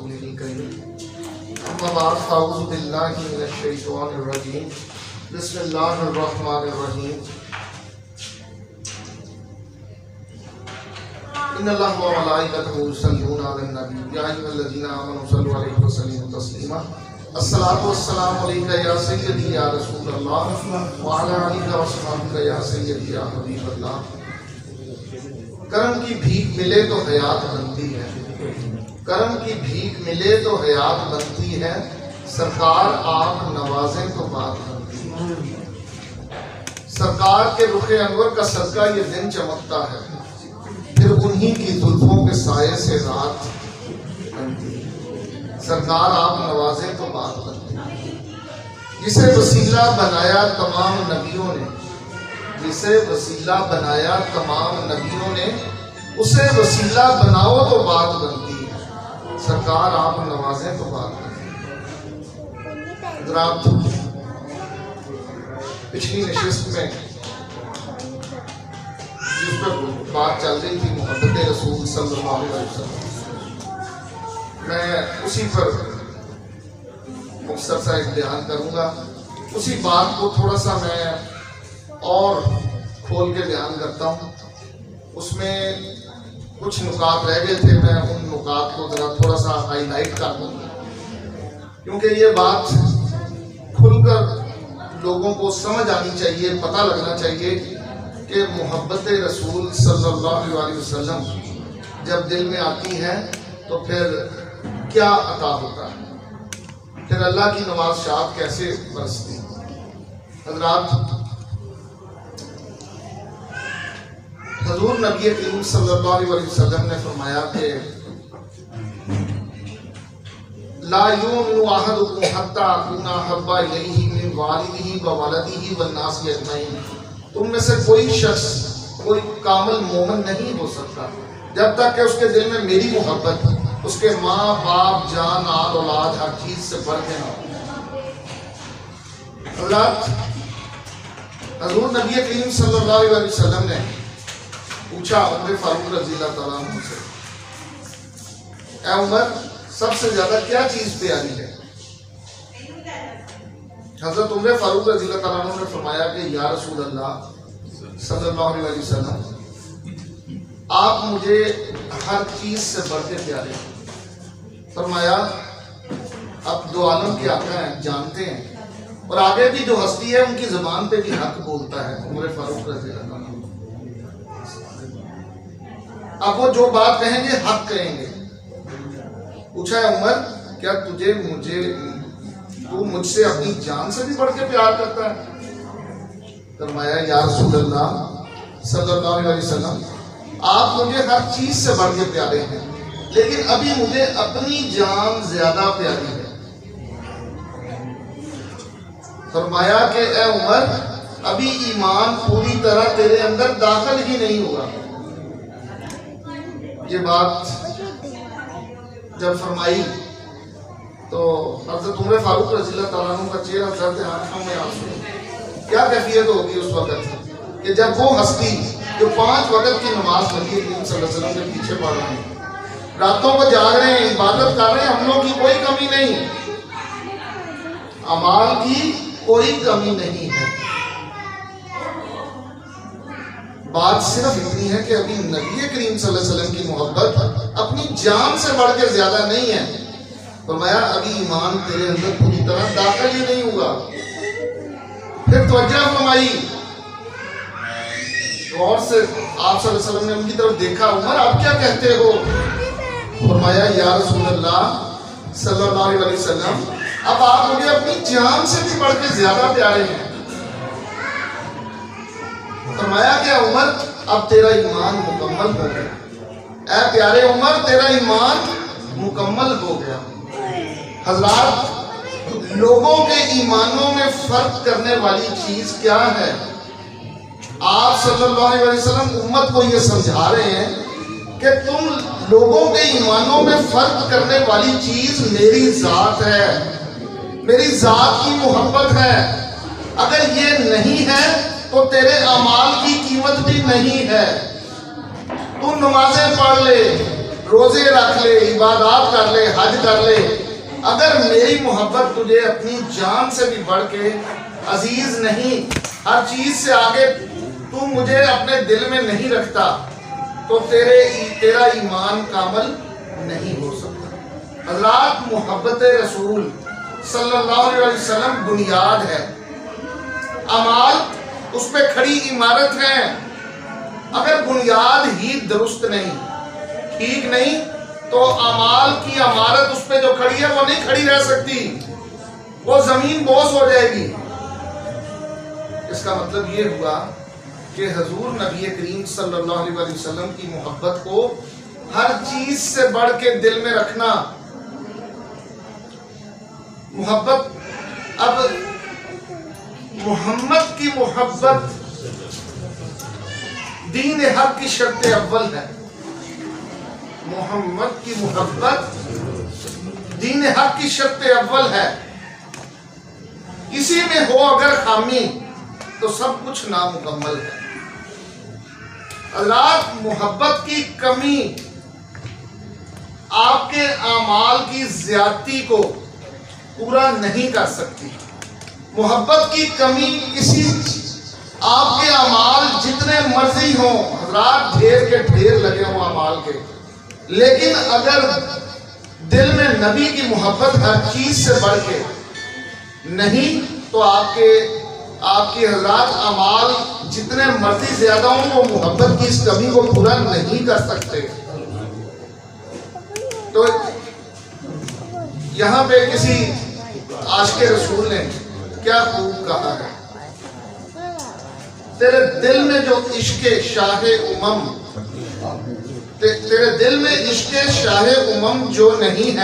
رسوله الكريم أما بعد فأعوذ بالله من الشيطان الرجيم بسم الله الرحمن الرحيم إن الله وملائكته يصلون على النبي يا أيها الذين آمنوا صلوا عليه وسلموا تسليما الصلاة والسلام عليك يا سيدي يا رسول الله وعلى آلك وصحبك يا سيدي يا حبيب الله. کرم کی بھیک ملے تو حیات بنتی ہے، کرم کی بھیک ملے تو حیات بنتی ہے، سرکار آپ نوازیں تو بات بنتی ہے. سرکار کے رخ انور کا صدقہ یہ دن چمکتا ہے، پھر انہی کی زلفوں کے سائے سے رات بنتی ہے. سرکار آپ نوازیں تو بات بنتی ہے. جسے وسیلہ بنایا تمام نبیوں نے، جسے وسیلہ بنایا تمام نبیوں نے، اسے وسیلہ بناؤ تو بات بنتی ہے. سرکار آپ نوازیں تو بات بنتی ہے. حضرات، پچھلی نشست میں جس پر بات چل رہی تھی محبت رسول صلی اللہ علیہ وسلم، میں اسی پر مختصر سا ایک بیان کروں گا. اسی بات کو تھوڑا سا میں اور کھول کے بیان کرتا ہوں. اس میں کچھ نکات رہ گئے تھے، میں ان نکات کو ذرا تھوڑا سا ہائی لائٹ کر دوں گا، کیونکہ یہ بات کھل کر لوگوں کو سمجھ آنی چاہیے، پتہ لگنا چاہیے کہ محبت رسول صلی اللہ علیہ وسلم جب دل میں آتی ہے تو پھر کیا عطا ہوتا ہے، پھر اللہ کی نوازشات کیسے برستی. حضرات، حضور نبی کریم صلی اللہ علیہ وسلم نے فرمایا کہ لا یؤمن احدکم حتی اکون احب الیہ من والدہ وولدہ والناس اجمعین. تم میں سے کوئی شخص، کوئی کامل مومن نہیں ہو سکتا جب تک کہ اس کے دل میں میری محبت، اس کے ماں باپ جان آل اولاد ہر چیز سے بڑھ کے نہ ہو. حضرات، حضور نبی کریم صلی اللہ علیہ وسلم نے پوچھا عمر فاروق رضی اللہ تعالیٰ عنہ سے، اے عمر، سب سے زیادہ کیا چیز پیاری ہے؟ حضرت عمر فاروق رضی اللہ تعالیٰ عنہ نے فرمایا کہ یا رسول اللہ صلی اللہ علیہ وسلم، آپ مجھے ہر چیز سے بڑھ کے پیارے ہیں. فرمایا اب دو عالم کے آقا ہیں، جانتے ہیں، اور آگے بھی جو ہستی ہے ان کی زبان پہ بھی حق بولتا ہے عمر فاروق رضی اللہ عنہ. اب وہ جو بات کہیں گے حق کہیں گے. پوچھا ہے عمر، کیا تو مجھ سے اپنی جان سے بھی بڑھ کے پیار کرتا ہے؟ فرمایا یا رسول اللہ صلی اللہ علیہ وسلم، آپ مجھے ہر چیز سے بڑھ کے پیارے ہیں، لیکن ابھی مجھے اپنی جان زیادہ پیاری ہے. فرمایا کہ اے عمر، ابھی ایمان پوری طرح تیرے اندر داخل ہی نہیں ہوا. یہ بات جب فرمائی تو حضرت عمر فاروق رضی اللہ تعالیٰ عنہ کا چہرہ درد آنکھوں میں آنسو. کیا کیفیت ہوگی اس وقت کہ جب وہ ہستی جو 5 وقت کی نماز نبی کریم صلی اللہ علیہ وسلم کے پیچھے پڑھ رہے ہیں، راتوں کو جاگ رہے ہیں، عبادت کر رہے ہیں، عملوں کی کوئی کمی نہیں، اعمال کی کوئی کمی نہیں ہے. بات صرف اتنی ہے کہ ابھی نبی کریم صلی اللہ علیہ وسلم کی محبت اپنی جان سے بڑھ کے زیادہ نہیں ہے. فرمایا ابھی ایمان تیرے اندر پوری طرح داخل ہی نہیں ہوا. پھر توجہ فرمائی، غور سے آپ صلی اللہ علیہ وسلم نے ان کی طرف دیکھا، عمر آپ کیا کہتے ہو؟ فرمایا یا رسول اللہ صلی اللہ علیہ وسلم، اب آپ مجھے اپنی جان سے بھی بڑھ کے زیادہ پیارے ہیں. فرمایا کہ عمر، اب تیرا ایمان مکمل ہو گیا. اے پیارے عمر، تیرا ایمان مکمل ہو گیا. حضرات، لوگوں کے ایمانوں میں فرق کرنے والی چیز کیا ہے؟ آپ صلی اللہ علیہ وسلم امت کو یہ سمجھا رہے ہیں کہ تم لوگوں کے ایمانوں میں فرق کرنے والی چیز میری ذات ہے، میری ذات کی محبت ہے. اگر یہ نہیں ہے تو تیرے اعمال کی قیمت بھی نہیں ہے. تو نمازیں پڑھ لے، روزے رکھ لے، عبادات کر لے، حج کر لے، اگر میری محبت تجھے اپنی جان سے بھی بڑھ کے عزیز نہیں، ہر چیز سے آگے تو مجھے اپنے دل میں نہیں رکھتا، تو تیرا ایمان کامل نہیں ہو سکتا۔ حضرات، محبت رسول صلی اللہ علیہ وسلم بنیاد ہے، اعمال اس پہ کھڑی عمارت ہے۔ اگر بنیاد ہی درست نہیں، ٹھیک نہیں، تو اعمال کی عمارت اس پہ جو کھڑی ہے وہ نہیں کھڑی رہ سکتی، وہ زمین بوس ہو جائے گی۔ اس کا مطلب یہ ہوا کہ حضور نبی کریم صلی اللہ علیہ وسلم کی محبت کو ہر چیز سے بڑھ کے دل میں رکھنا۔ محبت، اب محمد کی محبت دین حق کی شرط اول ہے۔ محمد کی محبت دین حق کی شرط اول ہے۔ اسی میں ہو اگر خامی تو سب کچھ نامکمل ہے۔ حضرات، محبت کی کمی آپ کے اعمال کی زیادتی کو پورا نہیں کر سکتی۔ محبت کی کمی کسی آپ کے اعمال جتنے مرضی ہوں، حضرات ڈھیر کے ڈھیر لگے ہوں اعمال کے، لیکن اگر دل میں نبی کی محبت ہر چیز سے بڑھ کے نہیں، تو آپ کی حضرات اعمال جتنے مرضی زیادہ ہوں وہ محبت کی اس کمی کو پورا نہیں کر سکتے۔ تو یہاں پہ کسی عاشق رسول نے کیا خوب کہا ہے، تیرے دل میں جو عشق شاہ امم، تیرے دل میں عشق شاہ امم جو نہیں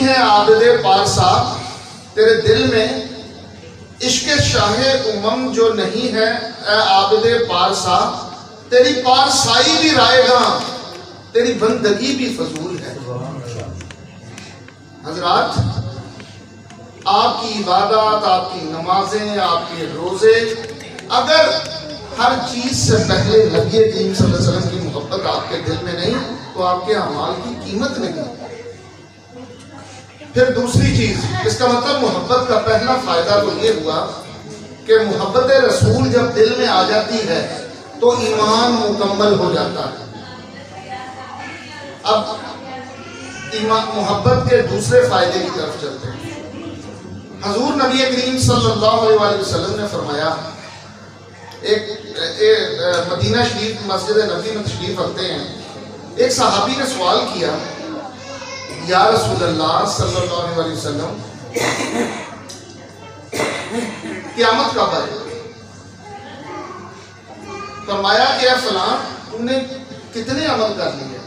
ہے عابد پارسا، تیرے دل میں عشق شاہ امم جو نہیں ہے اے عابد پارسا، تیری پارسائی بھی رائے گاں، تیری بندگی بھی فضول ہے۔ حضرات، آپ کی عبادات، آپ کی نمازیں، آپ کے روزے، اگر ہر چیز سے پہلے نبی کریم صلی اللہ علیہ وسلم کی محبت آپ کے دل میں نہیں، تو آپ کے اعمال کی قیمت نہیں۔ پھر دوسری چیز، اس کا مطلب محبت کا پہلا فائدہ تو یہ ہوا کہ محبت رسول جب دل میں آ جاتی ہے تو ایمان مکمل ہو جاتا ہے۔ اب محبت کے دوسرے فائدے کی طرف چلتے ہیں۔ حضور نبی کریم صلی اللہ علیہ وسلم نے فرمایا، ایک مدینہ شریف مسجد نبی میں تشریف رکھتے ہیں، ایک صحابی نے سوال کیا، یا رسول اللہ صلی اللہ علیہ وسلم، قیامت کب آئے؟ فرمایا کہ اے فلاں، تم نے کتنے عمل کر لیے،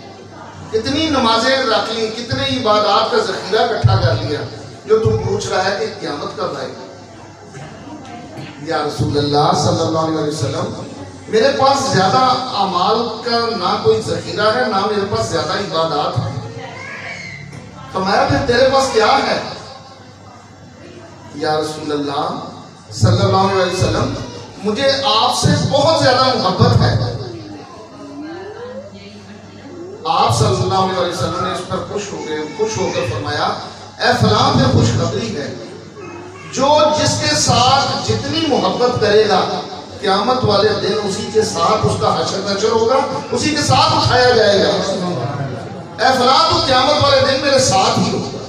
کتنی نمازیں رکھ لی، کتنے عبادات کا ذخیرہ اکٹھا کر لیا، جو تم پوچھ رہا ہے کہ قیامت کب آئے گی؟ یا رسول اللہ صلی اللہ علیہ وسلم، میرے پاس زیادہ اعمال کا نہ کوئی ذخیرہ ہے، نہ میرے پاس زیادہ عبادات ہے۔ فرمایا پھر تیرے پاس کیا ہے؟ یا رسول اللہ صلی اللہ علیہ وسلم، مجھے آپ سے بہت زیادہ محبت ہے۔ آپ صلی اللہ علیہ وسلم نے اس پر خوش ہو کر فرمایا، اے فلاں، پھر خوشخبری ہے، جو جس کے ساتھ جتنی محبت کرے گا، قیامت والے دن اسی کے ساتھ اس کا حشر نشر ہوگا، اسی کے ساتھ اٹھایا جائے گا۔ اے فلاں، تو قیامت والے دن میرے ساتھ ہی ہوگا۔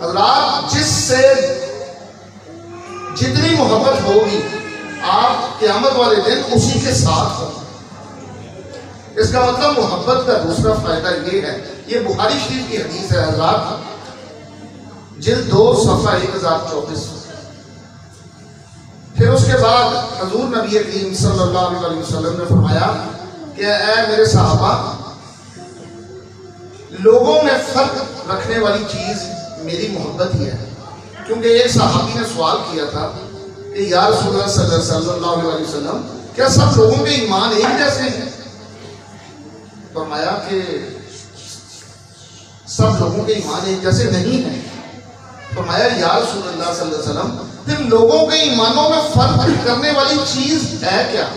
حضرات، جس سے جتنی محبت ہوگی، آپ قیامت والے دن اسی کے ساتھ ہوگا۔ اس کا مطلب محبت کا دوسرا فائدہ یہ ہے، یہ بخاری شریف کی حدیث ہے حضرات، جلد 2 صفحہ 1024۔ پھر اس کے بعد حضور نبی کریم صلی اللہ علیہ وسلم نے فرمایا کہ اے میرے صحابہ، لوگوں میں فرق رکھنے والی چیز میری محبت ہی ہے۔ کیونکہ ایک صحابی نے سوال کیا تھا کہ یا رسول اللہ صلی اللہ علیہ وسلم، کیا سب لوگوں کے ایمان ایک جیسے ہیں؟ فرمایا کہ سب لوگوں کے ایمان ایک جیسے نہیں ہیں۔ فرمایا یا رسول اللہ صلی اللہ علیہ وسلم، پھر لوگوں کے ایمانوں میں فرق کرنے والی چیز ہے کیا؟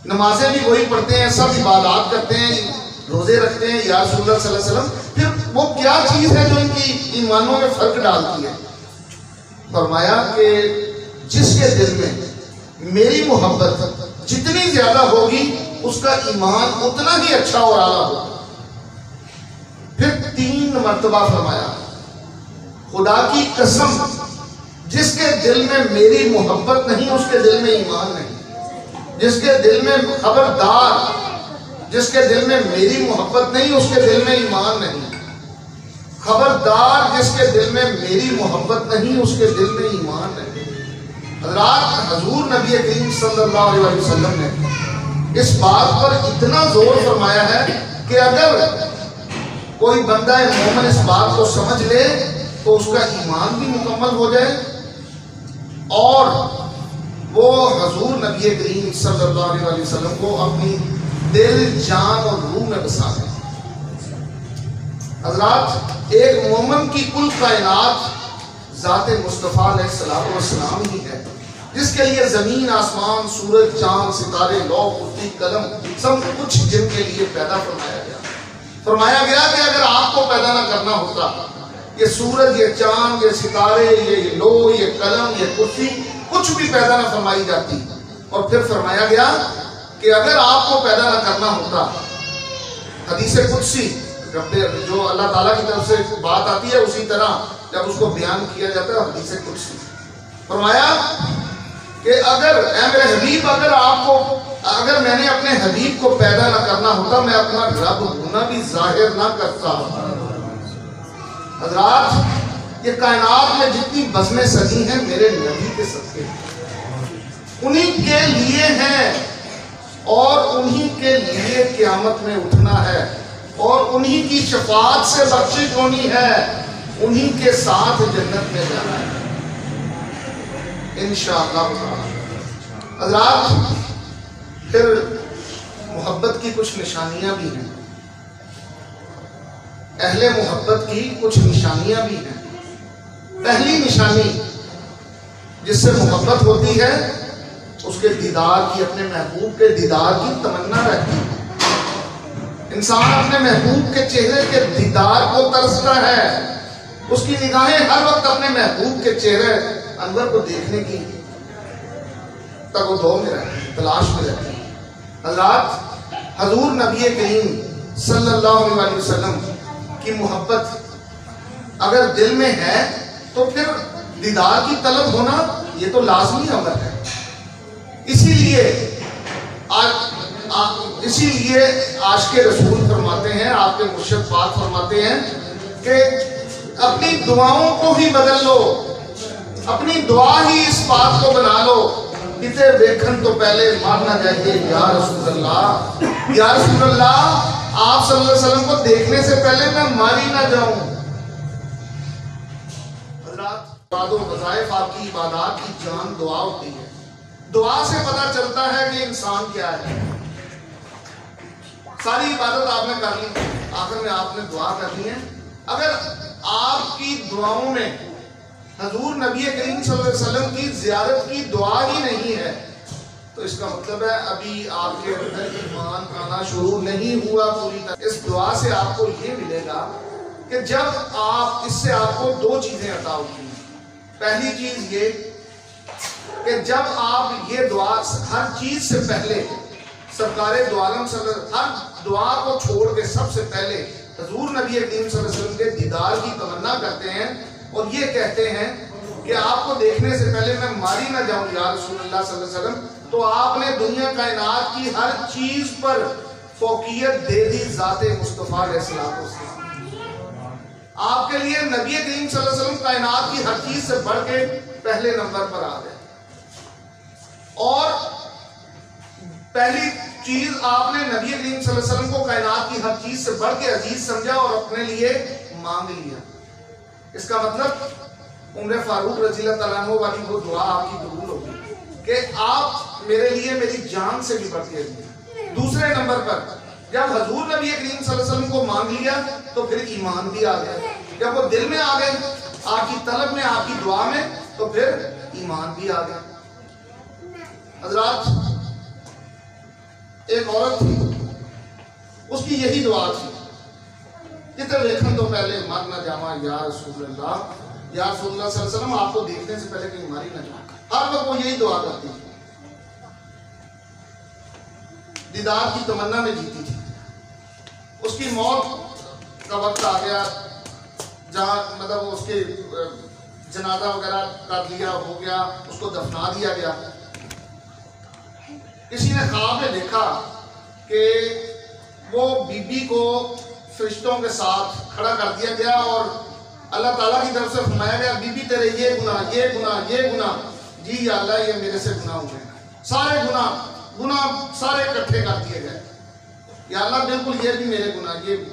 نمازیں بھی وہی پڑھتے ہیں, سب عبادات کرتے ہیں, روزے رکھتے ہیں, یا رسول اللہ صلی اللہ علیہ وسلم, پھر وہ کیا چیز ہے جو ان کی ایمانوں میں فرق ڈالتی ہے؟ فرمایا کہ جس کے دل میں میری محبت جتنی زیادہ ہوگی اس کا ایمان اتنا ہی اچھا اور اعلیٰ ہوگا. پھر 3 مرتبہ فرمایا خدا کی قسم جس کے دل میں میری محبت نہیں اس کے دل میں ایمان نہیں. جس کے دل میں خبردار, جس کے دل میں میری محبت نہیں اس کے دل میں ایمان نہیں. خبردار, جس کے دل میں میری محبت نہیں اس کے دل میں ایمان نہیں. حضرات, حضور نبی کریم صلی اللہ علیہ وسلم نے اس بات پر اتنا زور فرمایا ہے کہ اگر کوئی بندہ مومن اس بات کو سمجھ لے تو اس کا ایمان بھی مکمل ہو جائے اور وہ حضور نبی کریم صلی اللہ علیہ وسلم کو اپنی دل, جان اور روح میں بسا لے. حضرات, ایک مومن کی کل کائنات ذات مصطفیٰ علیہ السلام ہی ہے, جس کے لیے زمین, آسمان, سورج, چاند, ستارے, لوح, کرسی, قلم سب کچھ جن کے لیے پیدا فرمایا گیا. فرمایا گیا کہ اگر آپ کو پیدا نہ کرنا ہوتا, یہ سورج, یہ چاند, یہ ستارے, یہ لوح, یہ قلم, یہ کرسی کچھ بھی پیدا نہ فرمائی جاتی. اور پھر فرمایا گیا کہ اگر آپ کو پیدا نہ کرنا ہوتا, حدیث قدسی جو اللہ تعالیٰ کی طرف سے بات آتی ہے اسی طرح جب اس کو بیان کیا جاتا ہے حدیث قدسی, فرمایا کہ اگر اے میرے حبیب, اگر میں نے اپنے حبیب کو پیدا نہ کرنا ہوتا میں اپنا رب ہونا بھی ظاہر نہ کرتا. حضرات, یہ کائنات میں جتنی بزمیں سجی ہیں میرے نبی کے صدقے انہی کے لیے ہیں اور انہی کے لیے قیامت میں اٹھنا ہے اور انہی کی شفاعت سے بخشش ہونی ہے, انہی کے ساتھ جنت میں جانا ہے انشاءاللہ. حضرات, پھر محبت کی کچھ نشانیاں بھی ہیں, اہل محبت کی کچھ نشانیاں بھی ہیں. پہلی نشانی جس سے محبت ہوتی ہے اس کے دیدار کی, اپنے محبوب کے دیدار کی تمنا رہتی ہے. انسان اپنے محبوب کے چہرے کے دیدار کو ترستا ہے, اس کی نگاہیں ہر وقت اپنے محبوب کے چہرے انور کو دیکھنے کی تگ و دو میں رہتی ہے, تلاش میں رہتی ہے. حضرات, حضور نبی کریم صلی اللہ علیہ وسلم کی محبت اگر دل میں ہے تو پھر دیدار کی طلب ہونا یہ تو لازمی امر ہے. اسی لیے عاشق رسول فرماتے ہیں, آپ کے مرشد پاک فرماتے ہیں کہ اپنی دعاؤں کو ہی بدل لو, اپنی دعا ہی اس بات کو بنا لو کتے دیکھن تو پہلے مارنا چاہیے یا رسول اللہ, یا رسول اللہ, آپ صلی اللہ علیہ وسلم کو دیکھنے سے پہلے میں ماری نہ جاؤں. حضرات, وظائف آپ کی عبادات کی جان دعا ہوتی ہے. دعا سے پتہ چلتا ہے کہ انسان کیا ہے. ساری عبادت آپ نے کر لی, آخر میں آپ نے دعا کرنی ہے. اگر آپ کی دعاؤں میں حضور نبی کریم صلی اللہ علیہ وسلم کی زیارت کی دعا ہی نہیں ہے تو اس کا مطلب ہے ابھی آپ کے اندر ایمان آنا شروع نہیں ہوا پوری طرح. اس دعا سے آپ کو یہ ملے گا کہ جب آپ, اس سے آپ کو 2 چیزیں عطا ہوتی ہیں. پہلی چیز یہ کہ جب آپ یہ دعا ہر چیز سے پہلے سرکار دو عالم صلی اللہ علیہ وسلم, ہر دعا کو چھوڑ کے سب سے پہلے حضور نبی کریم صلی اللہ علیہ وسلم کے دیدار کی تمنا کرتے ہیں اور یہ کہتے ہیں کہ آپ کو دیکھنے سے پہلے میں ماری نہ جاؤں یا رسول اللہ صلی اللہ علیہ وسلم. تو آپ نے دنیا کائنات کی ہر چیز پر فوقیت دے دی ذات مصطفیٰ علیہ السلام. آپ کے لیے نبی کریم صلی اللہ علیہ وسلم کائنات کی ہر چیز سے بڑھ کے پہلے نمبر پر آ گئے. اور پہلی چیز آپ نے نبی کریم صلی اللہ علیہ وسلم کو کائنات کی ہر چیز سے بڑھ کے عزیز سمجھا اور اپنے لیے مانگ لیا. اس کا مطلب عمر فاروق رضی اللہ تعالیٰ عنہ والی وہ دعا آپ کی قبول ہوگی کہ آپ میرے لیے میری جان سے بھی بڑھ کے عزیز. دوسرے نمبر پر جب حضور نبی کریم صلی اللہ علیہ وسلم کو مانگ لیا تو پھر ایمان بھی آ گیا. جب وہ دل میں آ گئے آپ کی طلب میں, آپ کی دعا میں, تو پھر ایمان بھی آ گیا. حضرات, ایک عورت تھی، اس کی یہی دعا تھی، کتنے دیکھن تو پہلے مر نہ جاواں یا رسول اللہ، یا رسول اللہ صلی اللہ علیہ وسلم آپ کو دیکھنے سے پہلے کہیں ماری نہ جاواں. ہر وقت وہ یہی دعا کرتی تھی، دیدار کی تمنا میں جیتی تھی. اس کی موت کا وقت آ گیا، جہاں مطلب اس کے جنازہ وغیرہ کر لیا، ہو گیا، اس کو دفنا دیا گیا. کسی نے خواب میں دیکھا کہ وہ بی بی کو فرشتوں کے ساتھ کھڑا کر دیا گیا اور اللہ تعالیٰ کی طرف سے فرمایا گیا بی بی تیرے یہ گناہ یہ گناہ یہ گناہ، جی یا اللہ یہ میرے سے گناہ ہوئے ہیں، سارے گناہ سارے اکٹھے کر دیے گئے. یا اللہ بالکل یہ بھی میرے گناہ، یہ بھی،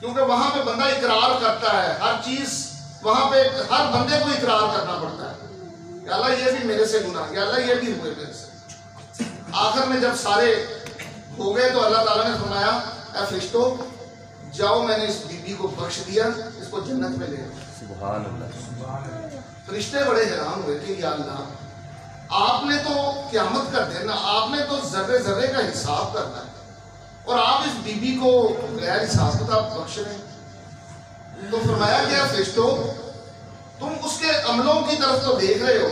کیونکہ وہاں پہ بندہ اقرار کرتا ہے، ہر چیز وہاں پہ ہر بندے کو اقرار کرنا پڑتا ہے. یا اللہ یہ بھی میرے سے گناہ، یا اللہ یہ بھی ہوئے میرے سے. آخر میں جب سارے ہو گئے تو اللہ تعالیٰ نے فرمایا اے فرشتوں جاؤ، میں نے اس بی بی کو بخش دیا، اس کو جنت میں لے گیا. سبحان اللہ. فرشتے بڑے حیران ہوئے کہ یا اللہ آپ نے تو قیامت کا دن، آپ نے تو ذرے ذرے کا حساب کرنا ہے اور آپ اس بی بی کو غیر حساب کتاب بخش رہے ہیں. تو فرمایا گیا فرشتوں تم اس کے عملوں کی طرف تو دیکھ رہے ہو،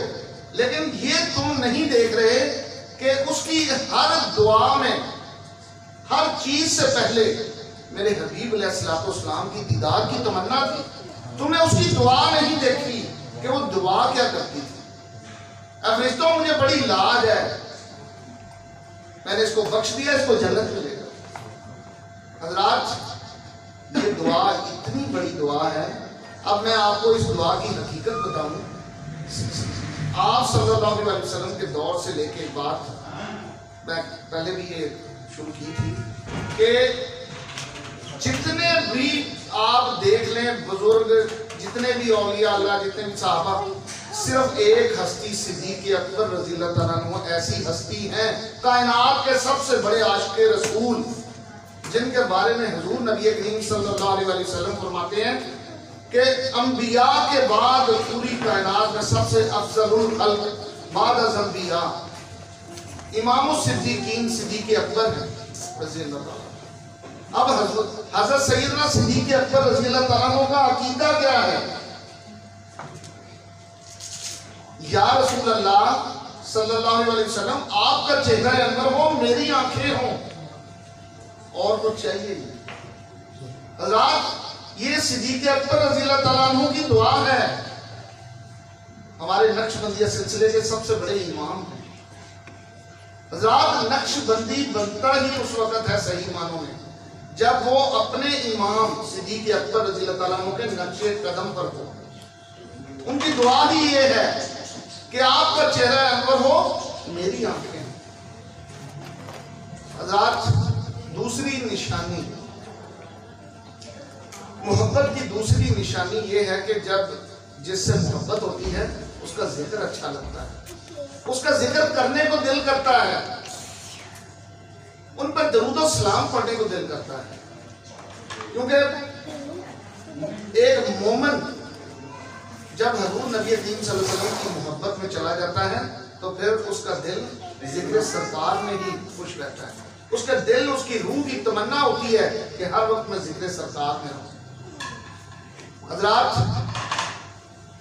لیکن یہ تم نہیں دیکھ رہے کہ اس کی ہر دعا میں ہر چیز سے پہلے میرے حبیب علیہ الصلوۃ والسلام کی دیدار کی تمنا تھی. تم نے اس کی دعا نہیں دیکھی کہ وہ دعا کیا کرتی تھی. اے فرشتوں مجھے بڑی لاج ہے، میں نے اس کو بخش دیا، اس کو جنت میں لے گیا. حضرات یہ دعا اتنی بڑی دعا ہے. اب میں آپ کو اس دعا کی حقیقت بتاؤں. آپ صلی اللہ علیہ وسلم کے دور سے لے کے ایک بات میں پہلے بھی یہ شروع کی تھی کہ جتنے بھی آپ دیکھ لیں بزرگ، جتنے بھی اولیاء اللہ، جتنے بھی صحابہ، صرف ایک ہستی صدیق اکبر رضی اللہ تعالیٰ عنہ ایسی ہستی ہیں کائنات کے سب سے بڑے عاشق رسول، جن کے بارے میں حضور نبی کریم صلی اللہ علیہ وسلم فرماتے ہیں کہ انبیاء کے بعد پوری کائنات میں سب سے افضل الخلق بعد از انبیاء امام الصدیقین صدیق اکبر ہیں رضی اللہ تعالیٰ. اب حضرت سیدنا صدیق اکبر رضی اللہ تعالیٰ عنہ کا عقیدہ کیا ہے؟ یا رسول اللہ صلی اللہ علیہ وسلم آپ کا چہرہ انور ہو، میری آنکھیں ہوں، اور کچھ چاہیے نہیں. حضرات یہ صدیق اکبر رضی اللہ تعالیٰ عنہ کی دعا ہے. ہمارے نقش بندیہ سلسلے کے سب سے بڑے امام ہیں. حضرات نقش بندی بنتا ہی اس وقت ہے صحیح معنوں میں جب وہ اپنے امام صدیق اکبر رضی اللہ تعالیٰ عنہ کے نقش قدم پر ہو. ان کی دعا ہی یہ ہے کہ آپ کا چہرہ انور ہو، میری آنکھیں. حضرات دوسری نشانی، محبت کی دوسری نشانی یہ ہے کہ جب جس سے محبت ہوتی ہے اس کا ذکر اچھا لگتا ہے، اس کا ذکر کرنے کو دل کرتا ہے، ان پر درود و سلام پڑھنے کو دل کرتا ہے. کیونکہ ایک مومن جب حضور نبی کریم صلی اللہ علیہ وسلم کی محبت میں چلا جاتا ہے تو پھر اس کا دل ذکر سرکار میں ہی خوش رہتا ہے. اس کا دل، اس کی روح کی تمنا ہوتی ہے کہ ہر وقت میں ذکر سرکار میں رہوں. حضرات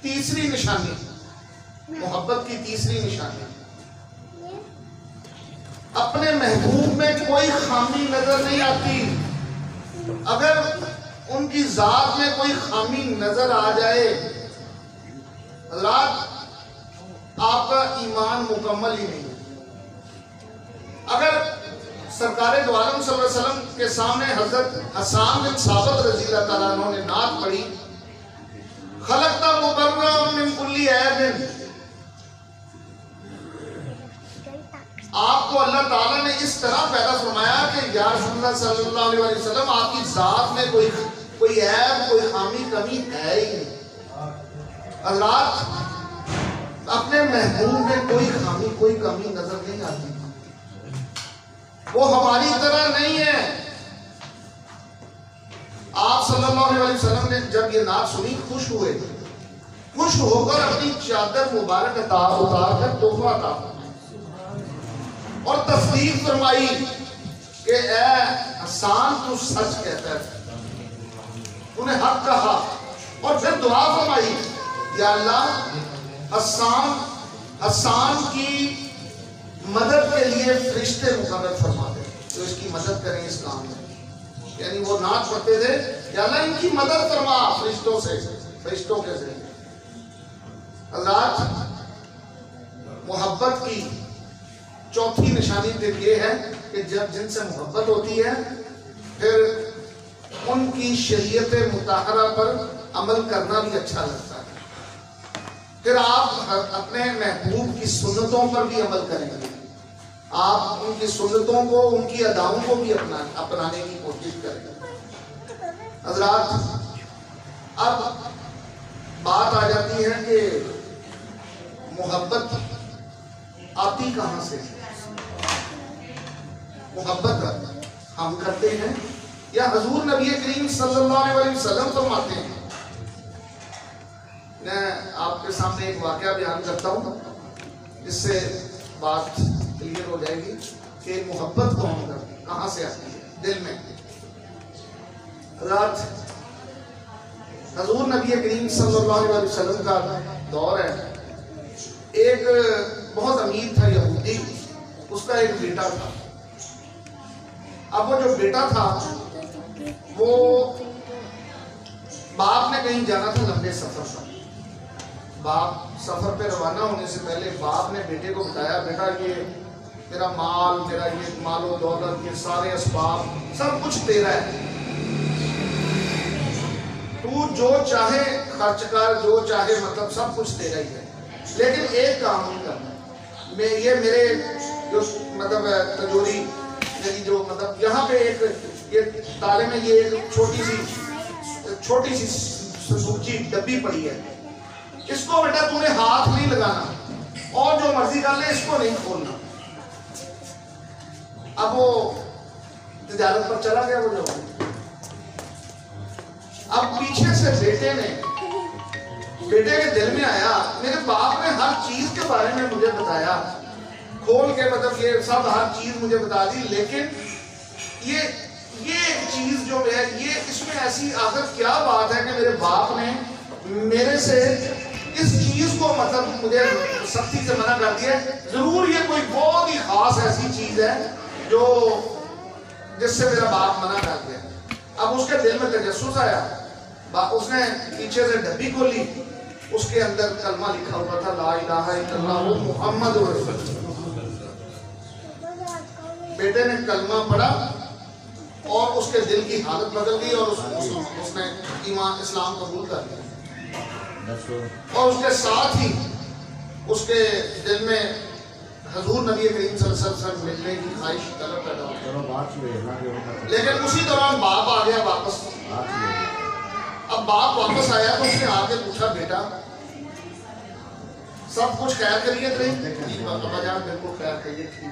تیسری نشانی، محبت کی تیسری نشانی، اپنے محبوب میں کوئی خامی نظر نہیں آتی. اگر ان کی ذات میں کوئی خامی نظر آ جائے حضرات آپ کا ایمان مکمل ہی نہیں. اگر سرکار دو عالم صلی اللہ علیہ وسلم کے سامنے حضرت حسان بن ثابت رضی اللہ تعالیٰ عنہ نے نعت پڑھی، خلقت مبرأ من کل عیب، آپ کو اللہ تعالیٰ نے اس طرح پیدا فرمایا کہ یا رسول اللہ صلی اللہ علیہ وسلم آپ کی ذات میں کوئی عیب، کوئی خامی، کمی ہے ہی نہیں. حضرات اپنے محبوب میں کوئی خامی، کوئی کمی نظر نہیں آتی. وہ ہماری طرح نہیں ہے. آپ صلی اللہ علیہ وسلم نے جب یہ نعت سنی خوش ہوئے، خوش ہو کر اپنی چادر مبارک اتار کر تحفہ عطا، اور تصدیق فرمائی کہ اے حسان تو سچ کہتا ہے، انہیں حق کہا، اور پھر دعا فرمائی یا اللہ حسان کی مدد کے لیے فرشتے مقرر فرما دے جو اس کی مدد کریں اس کام میں. یعنی وہ نعت پڑھتے تھے یا اللہ ان کی مدد فرما فرشتوں کے ذریعے. حضرات محبت کی چوتھی نشانی پھر یہ ہے کہ جب جن سے محبت ہوتی ہے پھر ان کی شریعت مطہرہ پر عمل کرنا بھی اچھا لگتا ہے. پھر آپ اپنے محبوب کی سنتوں پر بھی عمل کریں گے، آپ ان کی سنتوں کو، ان کی اداؤں کو بھی اپنانے کی کوشش کریں گے. حضرات اب بات آ جاتی ہے کہ محبت آتی کہاں سے؟ محبت ہم کرتے ہیں یا حضور نبی کریم صلی اللہ علیہ وسلم فرماتے ہیں؟ میں آپ کے سامنے ایک واقعہ بیان کرتا ہوں جس سے بات کلیئر ہو جائے گی کہ محبت کہاں سے آتی ہے دل میں. حضرات حضور نبی کریم صلی اللہ علیہ وسلم کا دور ہے. ایک بہت امیر تھا یہودی، اس کا ایک بیٹا تھا. اب وہ جو بیٹا تھا وہ باپ نے کہیں جانا تھا لمبے سفر پر. باپ سفر پہ روانہ ہونے سے پہلے باپ نے بیٹے کو بتایا بیٹا یہ میرا مال، میرا یہ مال و دولت، یہ سارے اسباب سب کچھ تیرا ہے، تو جو چاہے خرچ کر، جو چاہے مطلب سب کچھ تیرا ہی ہے، لیکن ایک کام نہیں کرنا. یہ میرے جو مطلب تجوری میری جو مطلب یہاں پہ ایک یہ تالے میں یہ ایک چھوٹی سی سوچی ڈبی پڑی ہے، اس کو بیٹا تم نے ہاتھ نہیں لگانا اور جو مرضی کر لے اس کو نہیں کھولنا. اب وہ تجارت پر چلا گیا وہ جو. اب پیچھے سے بیٹے کے دل میں آیا میرے باپ نے ہر چیز کے بارے میں مجھے بتایا، کھول کے مطلب یہ سب ہر چیز مجھے بتا دی، لیکن یہ ایک چیز جو ہے یہ اس میں ایسی آخر کیا بات ہے کہ میرے باپ نے میرے سے اس چیز کو مطلب مجھے سختی سے منع کر دیا. ضرور یہ کوئی بہت ہی خاص ایسی چیز ہے جو جس سے میرا باپ منع کر دیا. اب اس کے دل میں تجسس آیا، اس نے پیچھے سے ڈبی کھولی، اس کے اندر کلمہ لکھا ہوا تھا لا الہ الا اللہ محمد رسول اللہ. بیٹے نے کلمہ پڑھا اور اس کے دل کی حالت بدل گئی اور اس نے ایمان اسلام قبول کر لیا. اور اس کے ساتھ ہی اس کے دل میں حضور نبی کریم صلی اللہ علیہ وسلم ملنے کی خواہش طلب پیدا ہوئی. لیکن اسی دوران باپ آ گیا واپس. اب باپ واپس آیا تو اس نے آ کے پوچھا بیٹا سب کچھ خیر خیریت رہی؟ ابا جان بالکل خیر خیریت تھی.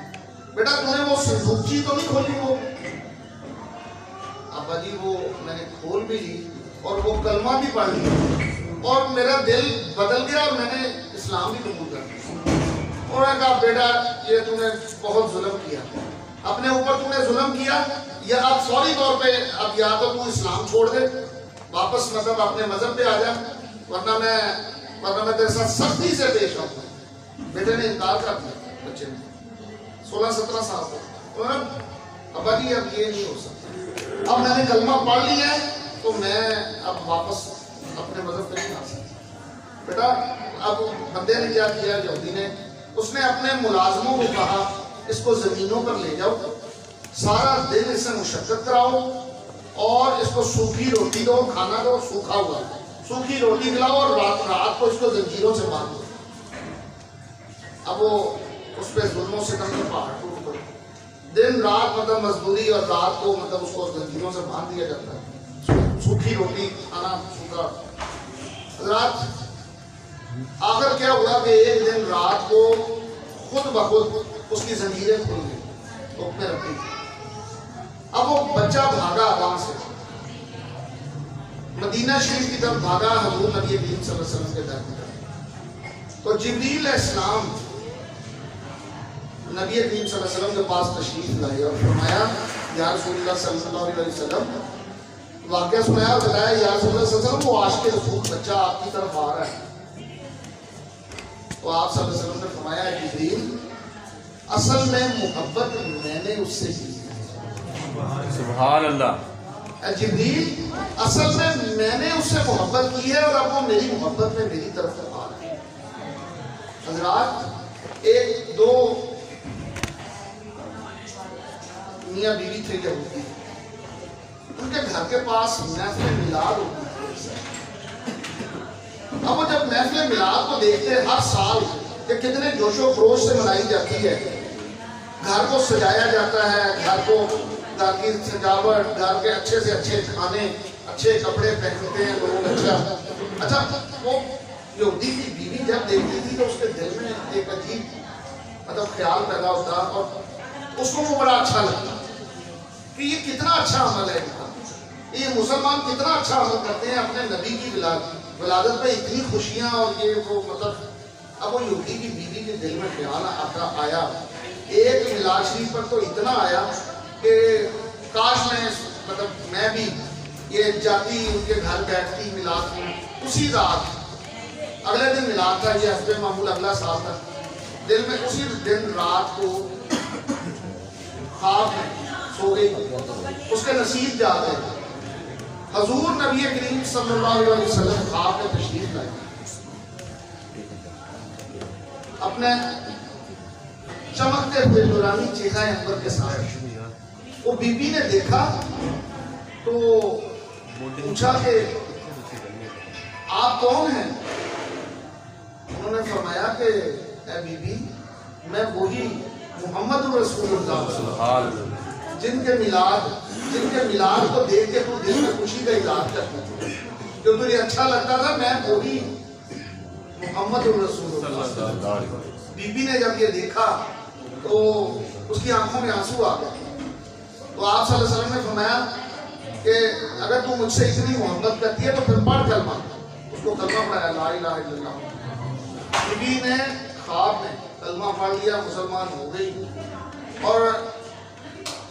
بیٹا تم نے وہ صندوقچی تو نہیں کھولی؟ وہ ابا جی وہ میں نے کھول بھی لی اور وہ کلمہ بھی پڑھ لیا اور میرا دل بدل گیا اور میں نے اسلام بھی قبول کر لیا. انہوں نے کہا بیٹا یہ تم نے بہت ظلم کیا، اپنے اوپر تم نے ظلم کیا، یا اب فوری طور پہ اب یا تو اسلام چھوڑ دے واپس مطلب اپنے مذہب پہ آ جا، ورنہ میں تیرے ساتھ سختی سے پیش آؤں گا. بیٹے نے انکار کر دیا. بچے نے 16-17 سال کا. انہوں نے ابا جی اب یہ نہیں ہو سکتا، اب میں نے کلمہ پڑھ لیا ہے تو میں اب واپس اپنے مذہب پہ نہیں آ سکتا. بیٹا اب بندے نے کیا کیا، یہودی نے اس نے اپنے ملازموں کو کہا اس کو زمینوں پر لے جاؤ، سارا دن اس سے مشقت کراؤ اور اس کو سوکھی روٹی دو، کھانا دو سوکھا ہوا، سوکھی روٹی کھلاؤ اور رات کو اس کو زنجیروں سے باندھ دو. اب وہ اس پہ ظلم و ستم کے پہاڑ ٹوٹ پڑے. دن رات مطلب مزدوری اور رات کو مطلب اس کو زنجیروں سے باندھ دیا جاتا ہے، سوکھی روٹی کھانا سوکھا. رات آخر کیا ہوا کہ ایک دن رات کو خود بخود اس کی زنجیریں کھل گئی، تو میں رکھی. اب وہ بچہ بھاگا وہاں سے مدینہ شریف کی طرف بھاگا حضور نبی کریم صلی اللہ علیہ وسلم کے در پر. تو جبریل علیہ السلام نبی کریم صلی اللہ علیہ وسلم کے پاس تشریف لائے اور فرمایا یا رسول اللہ صلی اللہ علیہ وسلم، واقعہ سنایا اور بتایا یا رسول اللہ صلی اللہ علیہ وسلم وہ عاشق رسول بچہ آپ کی طرف آ رہا ہے. تو آپ صلی اللہ علیہ وسلم نے فرمایا جبریل اصل میں محبت میں نے اس سے کی. سبحان اللہ. جبریل اصل میں نے اس سے محبت کی ہے اور اب وہ میری محبت میں میری طرف آ رہا ہے. حضرات ایک دو میاں بیوی تھے یہودی، ان کے گھر کے پاس محفل میلاد ہوتی ہے. اب وہ جب محفل میلاد کو دیکھتے ہیں ہر سال کہ کتنے جوش و خروش سے منائی جاتی ہے، گھر کو سجایا جاتا ہے، گھر کی سجاوٹ، گھر کے اچھے سے اچھے کھانے، اچھے کپڑے پہنتے ہیں لوگ. اچھا وہ یہودی کی بیوی جب دیکھتی تھی تو اس کے دل میں ایک عجیب خیال پیدا ہوتا اور اس کو وہ بڑا اچھا لگتا کہ یہ کتنا اچھا عمل ہے، یہ مسلمان کتنا اچھا عمل کرتے ہیں، اپنے نبی کی ولادت پہ اتنی خوشیاں. اور یہ وہ اب وہ یہودی کی بیوی کے دل میں خیال آیا، ایک میلاد شریف پر تو اتنا آیا کہ کاش میں بھی یہ جاتی، ان کے گھر بیٹھتی میلاد میں. اسی رات اگلے دن میلاد تھا، یہ حسب معمول اگلا سال تھا. دل میں اسی دن رات کو خواب میں سو گئی، اس کے نصیب جا گئے. حضور نبی کریم صلی اللہ علیہ وسلم خواب میں تشریف لائے، اپنے چمکتے ہوئے نورانی چہرہ انور کے ساتھ. وہ بی بی نے دیکھا تو پوچھا کہ آپ کون ہیں؟ انہوں نے فرمایا کہ اے بی بی میں وہی محمد رسول اللہ جن کے میلاد کو دیکھ کے تو دل میں خوشی کا اظہار کرتا تھا، جو تجھے اچھا لگتا تھا، میں وہی محمد رسول اللہ. بی بی نے جب یہ دیکھا تو اس کی آنکھوں میں آنسو آ گئے. تو آپ صلی اللہ علیہ وسلم نے فرمایا کہ اگر تم مجھ سے اتنی محبت کرتی ہے تو پھر پڑھ کلمہ. اس کو کلمہ پڑھایا لا الہ الا اللہ. بی بی نے خواب میں کلمہ پڑھ لیا، مسلمان ہو گئی. اور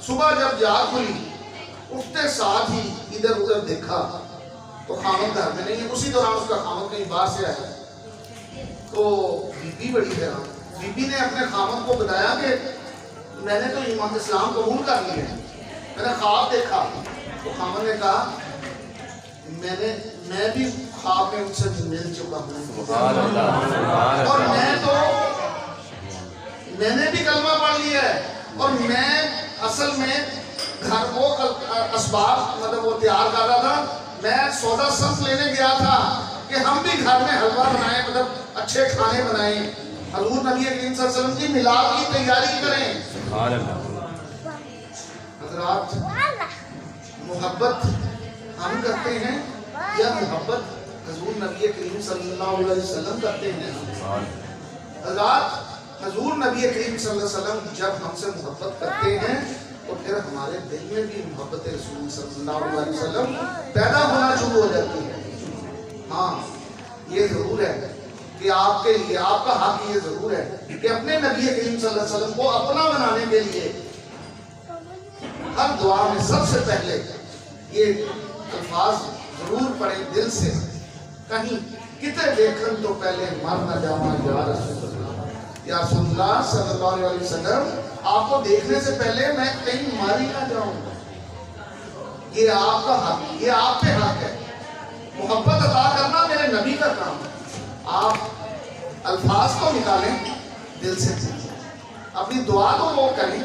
صبح جب جاگ کھلی اٹھتے ساتھ ہی ادھر ادھر دیکھا تو خامد گھر میں نہیں ہے. اسی دوران اس کا خامد کہیں باہر سے آیا تو بی بی بڑی حیران. بی بی نے اپنے خامد کو بتایا کہ میں نے تو ایمان اسلام قبول کر لی ہے، میں نے خواب دیکھا. تو خامد نے کہا میں بھی خواب میں ان سے مل چکا ہوں اور میں نے بھی کلمہ پڑھ لیا ہے اور میں اصل میں گھر کو اسباب وہ تیار کر رہا تھا. میں سودا صنف لینے گیا تھا کہ ہم بھی گھر میں حلوہ بنائیں، اچھے کھانے بنائیں، حضور نبی کریم صلی اللہ علیہ وسلم کی میلاد کی تیاری کریں. حضرات محبت ہم کرتے ہیں یا محبت حضور نبی کریم صلی اللہ علیہ وسلم کرتے ہیں؟ حضرات حضور نبی کریم صلی اللہ علیہ وسلم جب ہم سے محبت کرتے ہیں تو پھر ہمارے دل میں بھی محبت رسول صلی اللہ علیہ وسلم پیدا ہونا شروع ہو جاتی ہے. ہاں یہ ضرور ہے کہ آپ کے لیے آپ کا حق یہ ضرور ہے کہ اپنے نبی کریم صلی اللہ علیہ وسلم کو اپنا بنانے کے لیے ہر دعا میں سب سے پہلے یہ الفاظ ضرور پڑھیں دل سے. کہیں کتے دیکھن تو پہلے مر نہ جاواں یا رسول اللہ، یا رسول اللہ صلی اللہ علیہ وسلم آپ کو دیکھنے سے پہلے میں کہیں مر ہی نہ جاؤں. یہ آپ کا حق، یہ آپ پہ حق ہے. محبت عطا کرنا میرے نبی کا کام ہے. آپ الفاظ کو نکالیں دل سے، اپنی دعا تو وہ کریں